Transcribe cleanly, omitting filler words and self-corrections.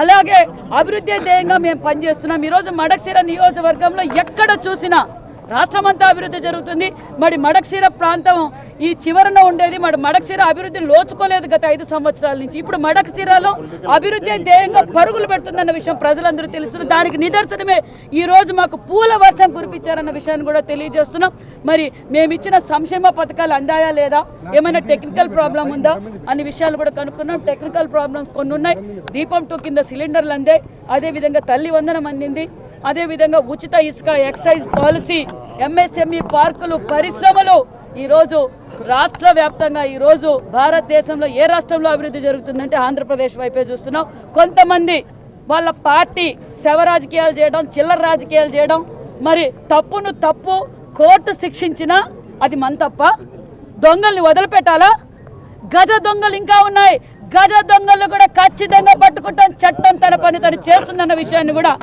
అలాగే అభివృద్ధి ధ్యేయంగా మేము పనిచేస్తున్నాం. ఈరోజు మడకశిర నియోజకవర్గంలో ఎక్కడ చూసినా రాష్ట్రమంతా అభివృద్ధి జరుగుతుంది. మరి మడకశిర ప్రాంతం ఈ చివరన ఉండేది. మరి మడకశిర అభివృద్ధి లోచుకోలేదు గత 5 సంవత్సరాల నుంచి. ఇప్పుడు మడకశిరలో అభివృద్ధి ధ్యేయంగా పరుగులు పెడుతుందన్న విషయం ప్రజలందరూ తెలుసు. దానికి నిదర్శనమే ఈ రోజు మాకు పూల వర్షం కురిపించారన్న విషయాన్ని కూడా తెలియజేస్తున్నాం. మరి మేము ఇచ్చిన సంక్షేమ పథకాలు అందాయా లేదా, ఏమైనా టెక్నికల్ ప్రాబ్లం ఉందా అనే విషయాలు కూడా కనుక్కున్నాం. టెక్నికల్ ప్రాబ్లమ్స్ కొన్ని ఉన్నాయి. దీపం 2 కింద సిలిండర్లు అందాయి. అదేవిధంగా తల్లి వందనం అందింది. అదేవిధంగా ఉచిత ఇసుక, ఎక్సైజ్ పాలసీ, ఎంఎస్ఎంఈ పార్కులు, పరిశ్రమలు ఈరోజు రాష్ట్ర వ్యాప్తంగా ఈరోజు భారతదేశంలో ఏ రాష్ట్రంలో అభివృద్ధి జరుగుతుందంటే ఆంధ్రప్రదేశ్ వైపే చూస్తున్నాం. కొంతమంది వాళ్ళ పార్టీ శవ రాజకీయాలు చేయడం, చిల్లర రాజకీయాలు చేయడం, మరి తప్పును తప్పు కోర్టు శిక్షించినా అది మన తప్ప. దొంగల్ని వదిలిపెట్టాలా? గజ దొంగలు ఇంకా ఉన్నాయి. గజ దొంగలు కూడా ఖచ్చితంగా పట్టుకుంటాం. చట్టం తన పని తను చేస్తుందన్న విషయాన్ని కూడా